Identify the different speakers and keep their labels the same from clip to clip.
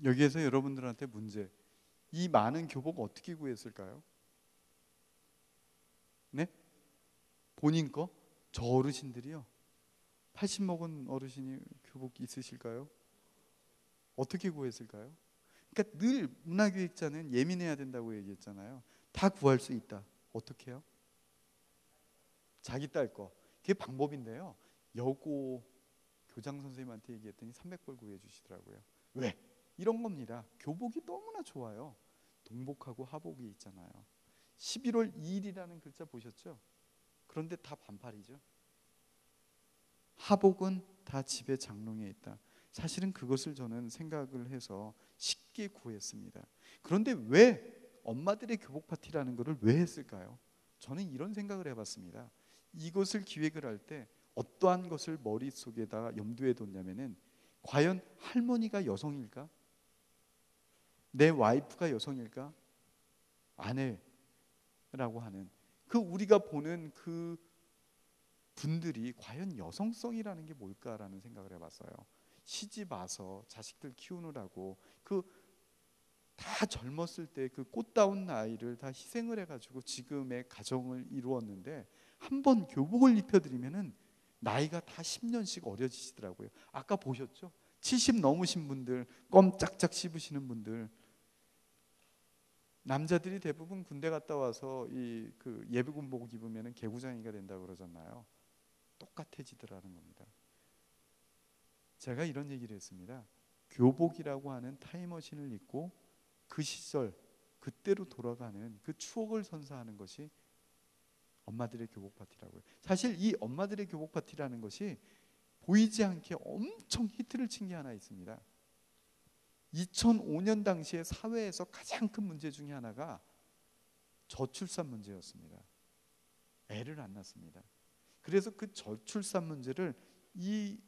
Speaker 1: 여기에서 여러분들한테 문제, 이 많은 교복 어떻게 구했을까요? 네? 본인 거? 저 어르신들이요, 80 먹은 어르신이 교복 있으실까요? 어떻게 구했을까요? 그러니까 늘 문화기획자는 예민해야 된다고 얘기했잖아요. 다 구할 수 있다. 어떻게 해요? 자기 딸 거. 그게 방법인데요, 여고 교장 선생님한테 얘기했더니 300벌 구해 주시더라고요. 왜? 이런 겁니다. 교복이 너무나 좋아요. 동복하고 하복이 있잖아요. 11월 2일이라는 글자 보셨죠? 그런데 다 반팔이죠. 하복은 다 집에 장롱에 있다. 사실은 그것을 저는 생각을 해서 쉽게 구했습니다. 그런데 왜 엄마들의 교복 파티라는 것을 왜 했을까요? 저는 이런 생각을 해봤습니다. 이것을 기획을 할 때 어떠한 것을 머릿속에다 염두에 뒀냐면은, 과연 할머니가 여성일까? 내 와이프가 여성일까? 아내라고 하는 그 우리가 보는 그 분들이 과연 여성성이라는 게 뭘까라는 생각을 해봤어요. 시집 와서 자식들 키우느라고 그 다 젊었을 때 그 꽃다운 나이를 다 희생을 해가지고 지금의 가정을 이루었는데, 한 번 교복을 입혀드리면은 나이가 다 10년씩 어려지시더라고요. 아까 보셨죠? 70 넘으신 분들, 껌 짝짝 씹으시는 분들, 남자들이 대부분 군대 갔다 와서 이 그 예비군복 입으면은 개구장이가 된다고 그러잖아요. 똑같아지더라는 겁니다. 제가 이런 얘기를 했습니다. 교복이라고 하는 타임머신을 입고 그 시절 그때로 돌아가는 그 추억을 선사하는 것이 엄마들의 교복 파티라고요. 사실 이 엄마들의 교복 파티라는 것이 보이지 않게 엄청 히트를 친 게 하나 있습니다. 2005년 당시에 사회에서 가장 큰 문제 중에 하나가 저출산 문제였습니다. 애를 안 낳습니다. 그래서 그 저출산 문제를 이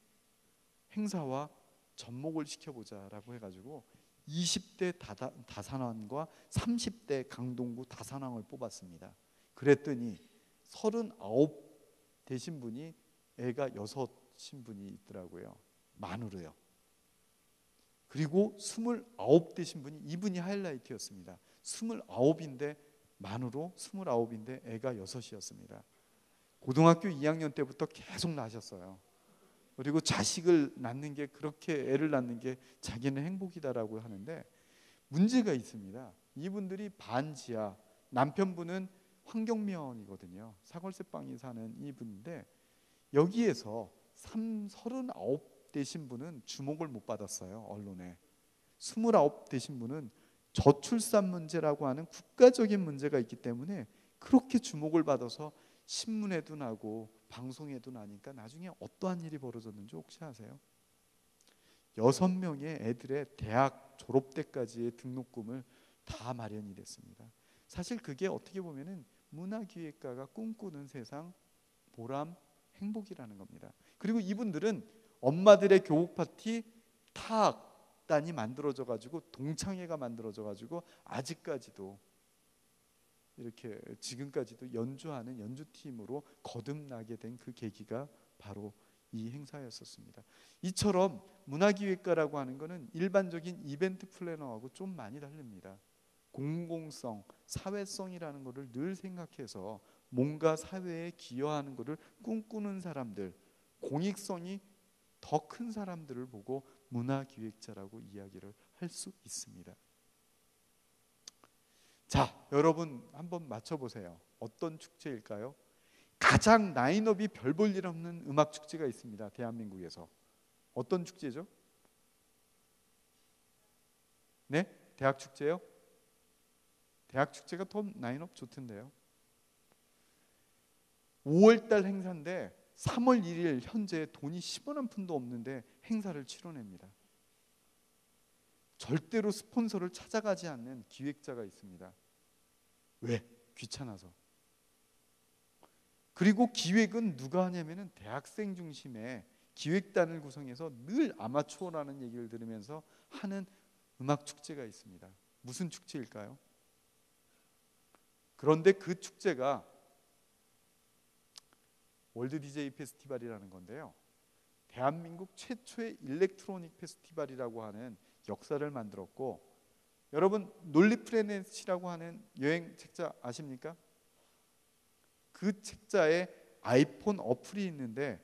Speaker 1: 행사와 접목을 시켜보자라고 해가지고 20대 다산왕과 30대 강동구 다산왕을 뽑았습니다. 그랬더니 39 되신 분이 애가 6인 분이 있더라고요. 만으로요. 그리고 29 되신 분이, 이분이 하이라이트였습니다. 29인데 만으로 29인데 애가 6이었습니다. 고등학교 2학년 때부터 계속 나셨어요. 그리고 자식을 낳는 게, 그렇게 애를 낳는 게 자기는 행복이다라고 하는데, 문제가 있습니다. 이분들이 반지하, 남편분은 환경미화원이거든요. 사골세방이 사는 이분인데, 여기에서 39 되신 분은 주목을 못 받았어요, 언론에. 29 되신 분은 저출산 문제라고 하는 국가적인 문제가 있기 때문에 그렇게 주목을 받아서 신문에도 나고 방송에도 나니까 나중에 어떠한 일이 벌어졌는지 혹시 아세요? 6명의 애들의 대학 졸업 때까지의 등록금을 다 마련이 됐습니다. 사실 그게 어떻게 보면은 문화기획가가 꿈꾸는 세상, 보람, 행복이라는 겁니다. 그리고 이분들은 엄마들의 교복 파티 타악단이 만들어져 가지고, 동창회가 만들어져 가지고 아직까지도 이렇게 지금까지도 연주하는 연주팀으로 거듭나게 된 그 계기가 바로 이 행사였었습니다. 이처럼 문화기획가라고 하는 것은 일반적인 이벤트 플래너하고 좀 많이 다릅니다. 공공성, 사회성이라는 것을 늘 생각해서 뭔가 사회에 기여하는 것을 꿈꾸는 사람들, 공익성이 더 큰 사람들을 보고 문화기획자라고 이야기를 할 수 있습니다. 자, 여러분 한번 맞춰보세요. 어떤 축제일까요? 가장 라인업이 별 볼 일 없는 음악 축제가 있습니다, 대한민국에서. 어떤 축제죠? 네? 대학 축제요? 대학 축제가 더 라인업 좋던데요. 5월달 행사인데 3월 1일 현재 돈이 10원 한 푼도 없는데 행사를 치러냅니다. 절대로 스폰서를 찾아가지 않는 기획자가 있습니다. 왜? 귀찮아서. 그리고 기획은 누가 하냐면은 대학생 중심의 기획단을 구성해서 늘 아마추어라는 얘기를 들으면서 하는 음악 축제가 있습니다. 무슨 축제일까요? 그런데 그 축제가 월드 DJ 페스티벌이라는 건데요, 대한민국 최초의 일렉트로닉 페스티벌이라고 하는 역사를 만들었고, 여러분 논리 플래닛이라고 하는 여행 책자 아십니까? 그 책자에 아이폰 어플이 있는데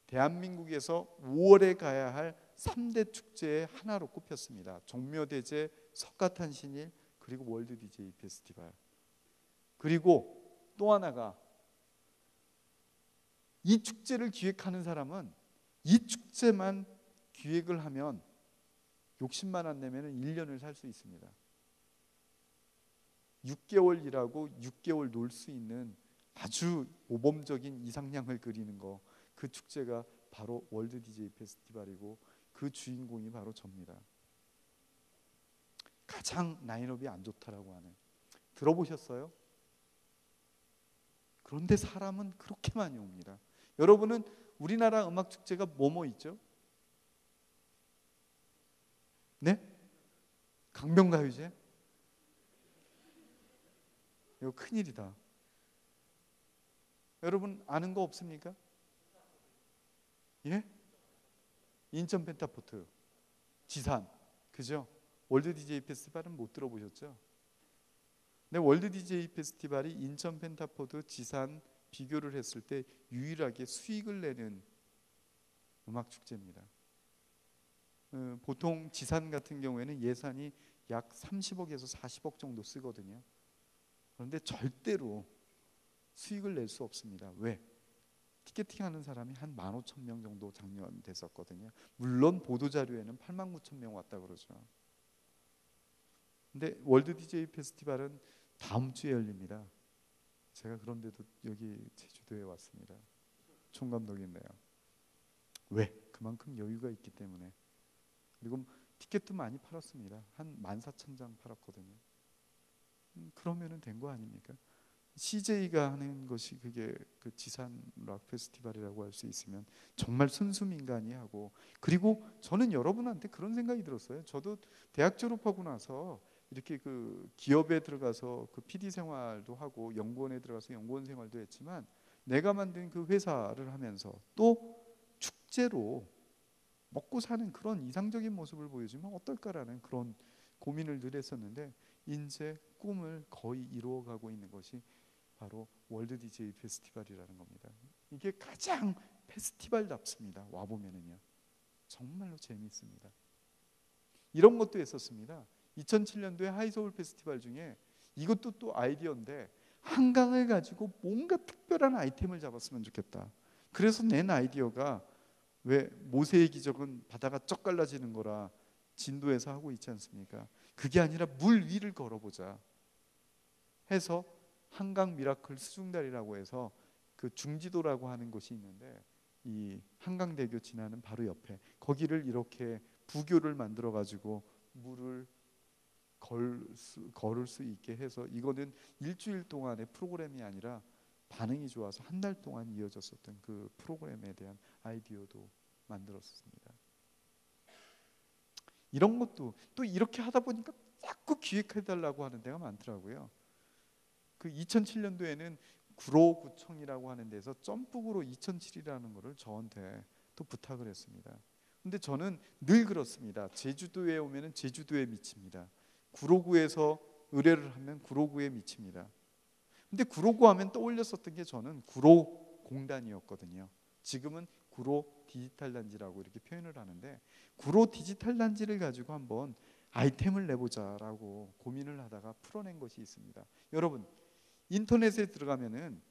Speaker 1: 대한민국에서 5월에 가야 할 3대 축제의 하나로 꼽혔습니다. 종묘대제, 석가탄신일, 그리고 월드 DJ 페스티벌. 그리고 또 하나가, 이 축제를 기획하는 사람은 이 축제만 기획을 하면 욕심만 안 내면 1년을 살 수 있습니다. 6개월 일하고 6개월 놀 수 있는 아주 모범적인 이상향을 그리는 거, 그 축제가 바로 월드 DJ 페스티벌이고 그 주인공이 바로 접니다. 가장 라인업이 안 좋다라고 하는, 들어보셨어요? 그런데 사람은 그렇게 많이 옵니다. 여러분은 우리나라 음악 축제가 뭐뭐 있죠? 네? 강변가요제? 이거 큰일이다. 여러분 아는 거 없습니까? 예? 인천 펜타포트, 지산, 그죠? 월드 DJ 페스티벌은 못 들어보셨죠? 근데 월드 DJ 페스티벌이 인천 펜타포트, 지산 비교를 했을 때 유일하게 수익을 내는 음악 축제입니다. 보통 지산 같은 경우에는 예산이 약 30억에서 40억 정도 쓰거든요. 그런데 절대로 수익을 낼 수 없습니다. 왜? 티켓팅하는 사람이 한 15,000명 정도 작년 됐었거든요. 물론 보도자료에는 89,000명 왔다 그러죠. 근데 월드 DJ 페스티벌은 다음 주에 열립니다. 제가 그런데도 여기 제주도에 왔습니다. 총감독인데요. 왜? 그만큼 여유가 있기 때문에. 그리고 티켓도 많이 팔았습니다. 한 14,000장 팔았거든요. 그러면은 된 거 아닙니까? CJ가 하는 것이 그게 그 지산 락 페스티벌이라고 할 수 있으면 정말 순수민간이 하고, 그리고 저는 여러분한테 그런 생각이 들었어요. 저도 대학 졸업하고 나서 이렇게 그 기업에 들어가서 그 PD 생활도 하고 연구원에 들어가서 연구원 생활도 했지만, 내가 만든 그 회사를 하면서 또 축제로 먹고 사는 그런 이상적인 모습을 보여주면 어떨까라는 그런 고민을 늘 했었는데, 이제 꿈을 거의 이루어가고 있는 것이 바로 월드 DJ 페스티벌이라는 겁니다. 이게 가장 페스티벌답습니다. 와보면은요, 정말로 재미있습니다. 이런 것도 했었습니다. 2007년도에 하이서울 페스티벌 중에, 이것도 또 아이디어인데, 한강을 가지고 뭔가 특별한 아이템을 잡았으면 좋겠다. 그래서 낸 아이디어가, 왜 모세의 기적은 바다가 쩍 갈라지는 거라 진도에서 하고 있지 않습니까? 그게 아니라 물 위를 걸어보자 해서 한강 미라클 수중다리라고 해서 그 중지도라고 하는 곳이 있는데, 이 한강대교 지나는 바로 옆에 거기를 이렇게 부교를 만들어 가지고 물을 걸을 수 있게 해서, 이거는 일주일 동안의 프로그램이 아니라 반응이 좋아서 한 달 동안 이어졌었던 그 프로그램에 대한 아이디어도 만들었습니다. 이런 것도 또 이렇게 하다 보니까 자꾸 기획해달라고 하는 데가 많더라고요. 그 2007년도에는 구로구청이라고 하는 데서 점프구로 2007이라는 거를 저한테 또 부탁을 했습니다. 근데 저는 늘 그렇습니다. 제주도에 오면은 제주도에 미칩니다. 구로구에서 의뢰를 하면 구로구에 미칩니다. 근데 구로구 하면 떠올렸었던 게 저는 구로공단이었거든요. 지금은 구로 디지털 단지라고 이렇게 표현을 하는데, 구로 디지털 단지를 가지고 한번 아이템을 내보자라고 고민을 하다가 풀어낸 것이 있습니다. 여러분 인터넷에 들어가면은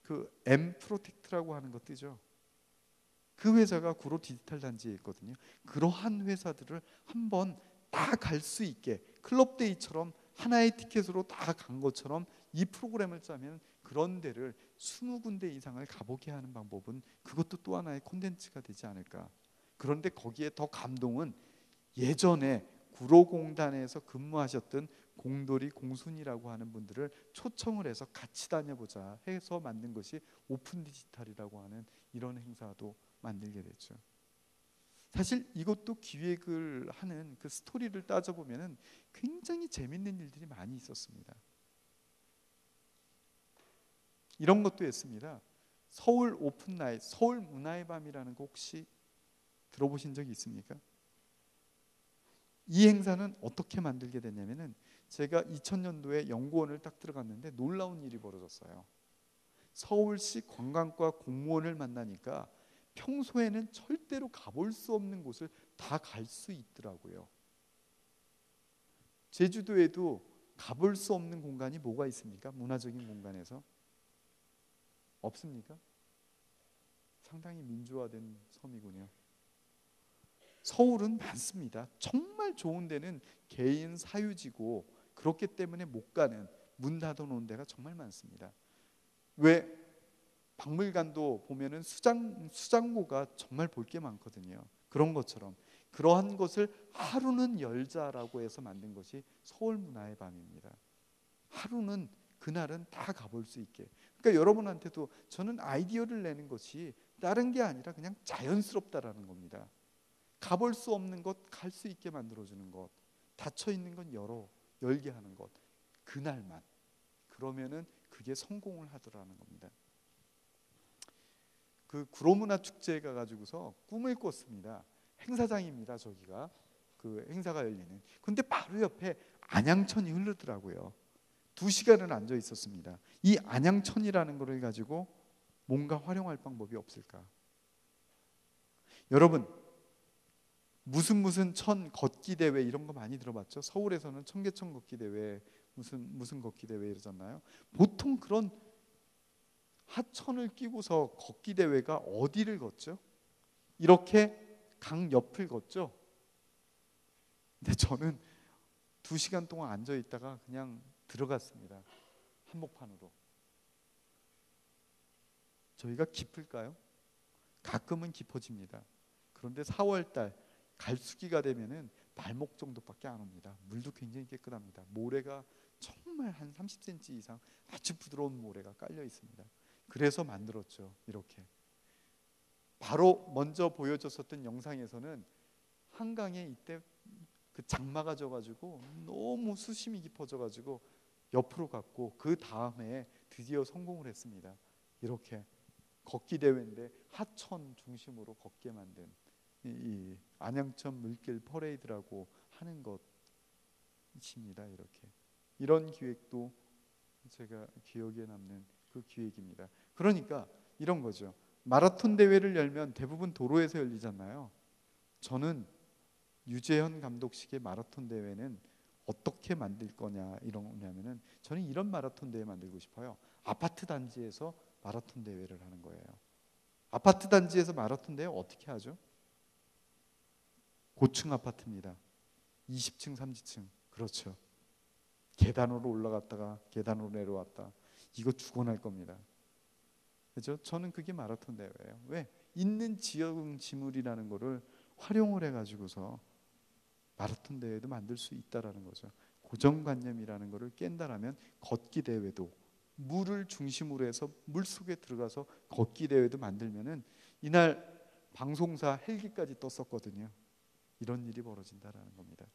Speaker 1: 그 엠프로텍트라고 하는 거 뜨죠. 그 회사가 구로 디지털 단지에 있거든요. 그러한 회사들을 한번 다 갈 수 있게, 클럽데이처럼 하나의 티켓으로 다 간 것처럼 이 프로그램을 짜면 그런 데를 20군데 이상을 가보게 하는 방법은, 그것도 또 하나의 콘텐츠가 되지 않을까. 그런데 거기에 더 감동은, 예전에 구로공단에서 근무하셨던 공돌이 공순이라고 하는 분들을 초청을 해서 같이 다녀보자 해서 만든 것이 오픈 디지털이라고 하는 이런 행사도 만들게 됐죠. 사실 이것도 기획을 하는 그 스토리를 따져보면 굉장히 재밌는 일들이 많이 있었습니다. 이런 것도 했습니다. 서울 오픈 나잇, 서울 문화의 밤이라는 거 혹시 들어보신 적이 있습니까? 이 행사는 어떻게 만들게 됐냐면은 제가 2000년도에 연구원을 딱 들어갔는데 놀라운 일이 벌어졌어요. 서울시 관광과 공무원을 만나니까 평소에는 절대로 가볼 수 없는 곳을 다 갈 수 있더라고요. 제주도에도 가볼 수 없는 공간이 뭐가 있습니까? 문화적인 공간에서 없습니까? 상당히 민주화된 섬이군요. 서울은 많습니다. 정말 좋은 데는 개인 사유지고 그렇기 때문에 못 가는, 문 닫아놓은 데가 정말 많습니다. 왜 박물관도 보면은 수장고가 정말 볼 게 많거든요. 그런 것처럼 그러한 것을 하루는 열자라고 해서 만든 것이 서울 문화의 밤입니다. 하루는 그날은 다 가볼 수 있게. 그러니까 여러분한테도 저는 아이디어를 내는 것이 다른 게 아니라 그냥 자연스럽다라는 겁니다. 가볼 수 없는 것 갈 수 있게 만들어주는 것, 닫혀 있는 건 열게 하는 것, 그날만. 그러면은 그게 성공을 하더라는 겁니다. 그 구로문화 축제에 가가지고서 꿈을 꿨습니다. 행사장입니다. 저기가 그 행사가 열리는. 근데 바로 옆에 안양천이 흐르더라고요. 2시간을 앉아 있었습니다. 이 안양천이라는 것을 가지고 뭔가 활용할 방법이 없을까? 여러분 무슨 천 걷기 대회 이런 거 많이 들어봤죠? 서울에서는 청계천 걷기 대회 무슨 걷기 대회 이러잖아요. 보통 그런 하천을 끼고서 걷기 대회가 어디를 걷죠? 이렇게 강 옆을 걷죠. 근데 저는 2시간 동안 앉아 있다가 그냥 들어갔습니다. 한복판으로. 저희가 깊을까요? 가끔은 깊어집니다. 그런데 4월달 갈수기가 되면은 발목 정도밖에 안 옵니다. 물도 굉장히 깨끗합니다. 모래가 정말 한 30cm 이상 아주 부드러운 모래가 깔려 있습니다. 그래서 만들었죠. 이렇게. 바로 먼저 보여줬었던 영상에서는 한강에 이때 그 장마가 져가지고 너무 수심이 깊어져가지고 옆으로 갔고 그 다음에 드디어 성공을 했습니다. 이렇게 걷기 대회인데 하천 중심으로 걷게 만든 이 안양천 물길 퍼레이드라고 하는 것입니다. 이렇게 이런 기획도 제가 기억에 남는 그 기획입니다. 그러니까 이런 거죠. 마라톤 대회를 열면 대부분 도로에서 열리잖아요. 저는 유재현 감독식의 마라톤 대회는 어떻게 만들 거냐 이러냐면은 저는 이런 마라톤 대회 만들고 싶어요. 아파트 단지에서 마라톤 대회를 하는 거예요. 아파트 단지에서 마라톤 대회 어떻게 하죠? 고층 아파트입니다. 20층, 30층. 그렇죠. 계단으로 올라갔다가 계단으로 내려왔다. 이거 죽어날 겁니다. 그렇죠? 저는 그게 마라톤 대회예요. 왜? 있는 지역 지물이라는 거를 활용을 해가지고서 마라톤 대회도 만들 수 있다라는 거죠. 고정관념이라는 거를 깬다라면 걷기 대회도 물을 중심으로 해서 물 속에 들어가서 걷기 대회도 만들면은 이날 방송사 헬기까지 떴었거든요. 이런 일이 벌어진다라는 겁니다.